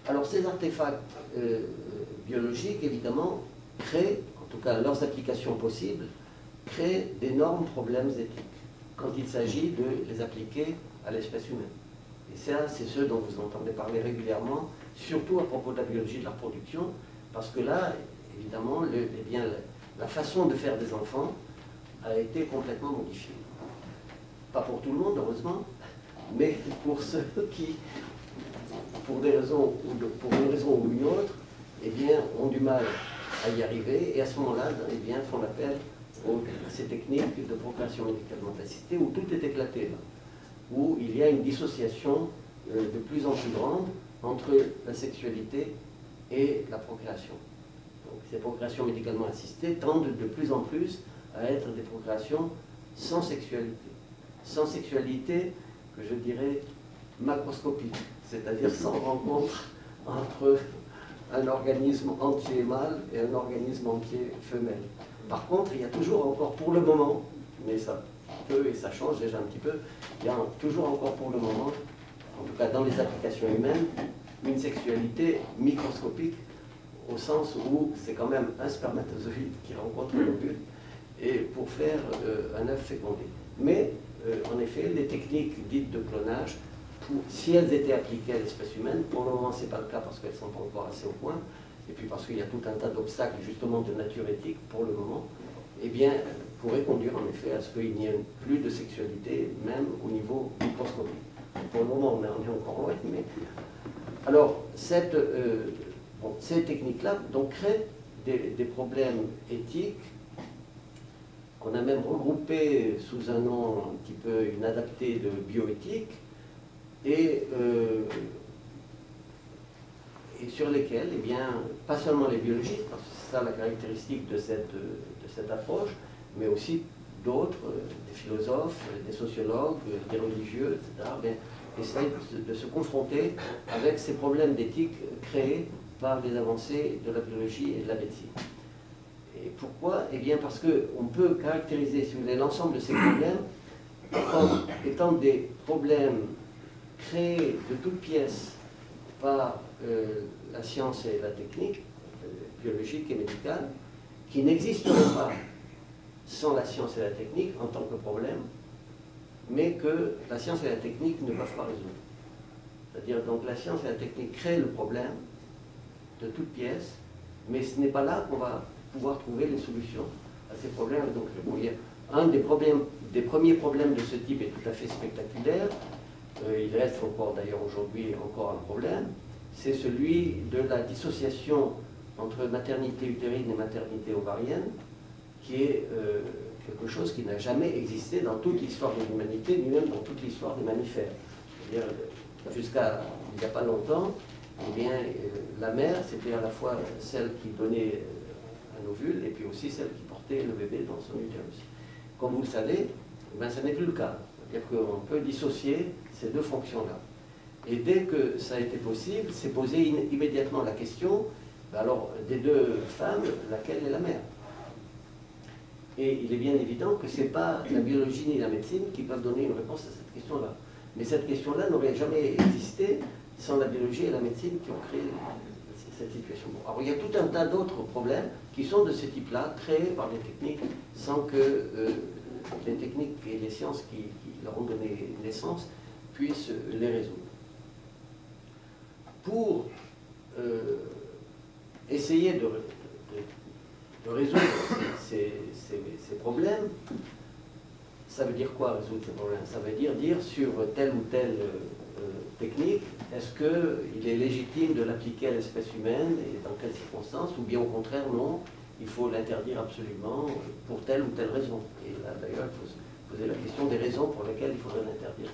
Alors ces artefacts biologiques, évidemment, créent, en tout cas leurs applications possibles, créent d'énormes problèmes éthiques quand il s'agit de les appliquer à l'espèce humaine. Et ça, c'est ce dont vous entendez parler régulièrement, surtout à propos de la biologie de la reproduction, parce que là, évidemment, la façon de faire des enfants a été complètement modifiée. Pas pour tout le monde, heureusement, mais pour ceux qui, pour une raison ou une autre, eh bien, ont du mal à y arriver, et à ce moment-là, eh bien, font appel à ces techniques de procréation médicalement assistée où tout est éclaté, là, où il y a une dissociation de plus en plus grande entre la sexualité et la procréation. Donc, ces procréations médicalement assistées tendent de plus en plus à être des procréations sans sexualité. Sans sexualité, que je dirais macroscopique, c'est-à-dire sans rencontre entre un organisme entier mâle et un organisme entier femelle. Par contre, il y a toujours encore pour le moment, mais ça peut et ça change déjà un petit peu, il y a toujours encore pour le moment, en tout cas dans les applications humaines, une sexualité microscopique, au sens où c'est quand même un spermatozoïde qui rencontre l'ovule et pour faire un œuf fécondé. Mais en effet, les techniques dites de clonage, si elles étaient appliquées à l'espèce humaine, pour le moment ce n'est pas le cas parce qu'elles ne sont pas encore assez au point, et puis parce qu'il y a tout un tas d'obstacles justement de nature éthique pour le moment, eh bien, pourrait conduire en effet à ce qu'il n'y ait plus de sexualité, même au niveau microscopique. Pour le moment, on est encore loin, mais... Alors, ces techniques-là donc créent des problèmes éthiques qu'on a même regroupés sous un nom un petit peu inadapté de bioéthique, et sur lesquels, eh bien, pas seulement les biologistes, parce que c'est ça la caractéristique de cette approche, mais aussi d'autres, des philosophes, des sociologues, des religieux, etc., bien, essayent de se confronter avec ces problèmes d'éthique créés par les avancées de la biologie et de la médecine. Et pourquoi? Eh bien parce qu'on peut caractériser, si vous voulez, l'ensemble de ces problèmes comme étant des problèmes créés de toutes pièces par la science et la technique, biologique et médicale, qui n'existeraient pas sans la science et la technique en tant que problème, mais que la science et la technique ne peuvent pas résoudre. C'est-à-dire, donc, la science et la technique créent le problème de toutes pièces, mais ce n'est pas là qu'on va pouvoir trouver les solutions à ces problèmes. Donc, un des premiers problèmes de ce type est tout à fait spectaculaire. Il reste encore, d'ailleurs, aujourd'hui, encore un problème. C'est celui de la dissociation entre maternité utérine et maternité ovarienne, qui est quelque chose qui n'a jamais existé dans toute l'histoire de l'humanité, ni même dans toute l'histoire des mammifères. C'est-à-dire, jusqu'à il n'y a pas longtemps, eh bien, la mère, c'était à la fois celle qui donnait un ovule et puis aussi celle qui portait le bébé dans son utérus. Comme vous le savez, eh bien, ça n'est plus le cas. C'est-à-dire qu'on peut dissocier ces deux fonctions-là. Et dès que ça a été possible, s'est posé immédiatement la question, ben alors, des deux femmes, laquelle est la mère? Et il est bien évident que ce n'est pas la biologie ni la médecine qui peuvent donner une réponse à cette question-là. Mais cette question-là n'aurait jamais existé sans la biologie et la médecine qui ont créé cette situation. Bon, alors il y a tout un tas d'autres problèmes qui sont de ce type-là, créés par les techniques, sans que les techniques et les sciences qui leur ont donné naissance puissent les résoudre. Pour essayer de résoudre ces problèmes, ça veut dire quoi résoudre ces problèmes? Ça veut dire sur telle ou telle technique, est-ce qu'il est légitime de l'appliquer à l'espèce humaine et dans quelles circonstances, ou bien au contraire non, il faut l'interdire absolument pour telle ou telle raison. Et là d'ailleurs il faut se poser la question des raisons pour lesquelles il faudrait l'interdire.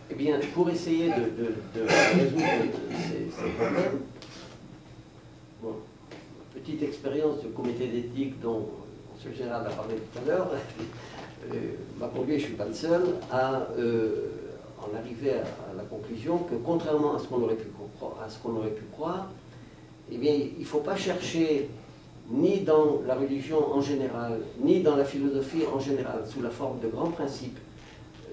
Eh bien, pour essayer de résoudre ces problèmes, bon, petite expérience du comité d'éthique dont M. Gérard a parlé tout à l'heure, m'a conduit, je ne suis pas le seul, à en arriver à la conclusion que contrairement à ce qu'on aurait pu croire, eh bien, il ne faut pas chercher ni dans la religion en général, ni dans la philosophie en général, sous la forme de grands principes,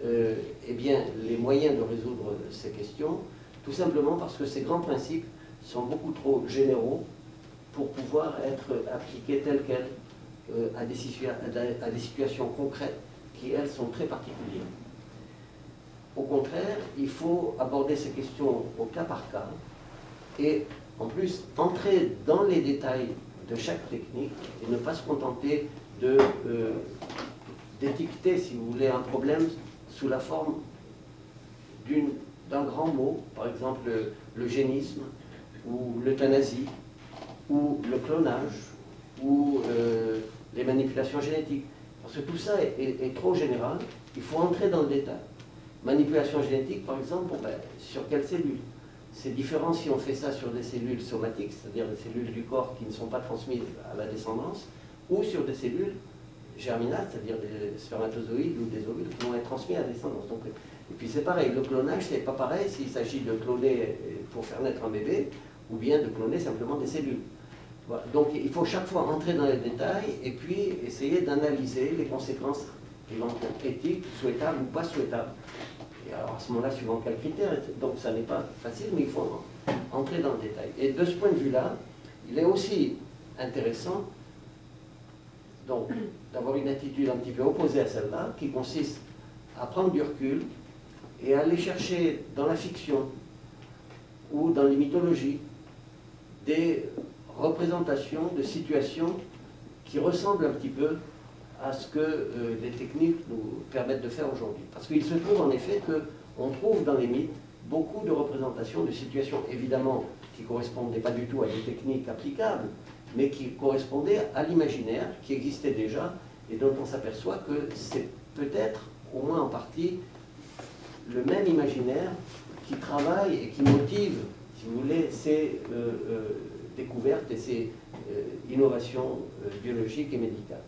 eh bien, les moyens de résoudre ces questions, Tout simplement parce que ces grands principes sont beaucoup trop généraux pour pouvoir être appliqués tels quels à des situations concrètes qui, elles, sont très particulières. Au contraire, il faut aborder ces questions au cas par cas et en plus entrer dans les détails de chaque technique et ne pas se contenter d'étiqueter, si vous voulez, un problème sous la forme d'un grand mot, par exemple l'eugénisme, ou l'euthanasie, ou le clonage, ou les manipulations génétiques. Parce que tout ça est trop général, il faut entrer dans le détail. Manipulation génétique, par exemple, bon, sur quelles cellules? C'est différent si on fait ça sur des cellules somatiques, c'est-à-dire des cellules du corps qui ne sont pas transmises à la descendance, ou sur des cellules germinales, c'est-à-dire des spermatozoïdes ou des ovules qui vont être transmis à la descendance. Donc, et puis c'est pareil, le clonage, c'est pas pareil s'il s'agit de cloner pour faire naître un bébé, ou bien de cloner simplement des cellules. Voilà. Donc il faut chaque fois entrer dans les détails et puis essayer d'analyser les conséquences éventuelles éthiques, souhaitables ou pas souhaitables. Et alors à ce moment-là, suivant quels critères, donc ça n'est pas facile, mais il faut entrer dans le détail. Et de ce point de vue-là, il est aussi intéressant donc d'avoir une attitude un petit peu opposée à celle-là, qui consiste à prendre du recul et à aller chercher dans la fiction ou dans les mythologies des représentations de situations qui ressemblent un petit peu à ce que les techniques nous permettent de faire aujourd'hui. Parce qu'il se trouve en effet qu'on trouve dans les mythes beaucoup de représentations de situations évidemment qui ne correspondaient pas du tout à des techniques applicables, mais qui correspondaient à l'imaginaire qui existait déjà et dont on s'aperçoit que c'est peut-être, au moins en partie, le même imaginaire qui travaille et qui motive, si vous voulez, ces découvertes et ces innovations biologiques et médicales.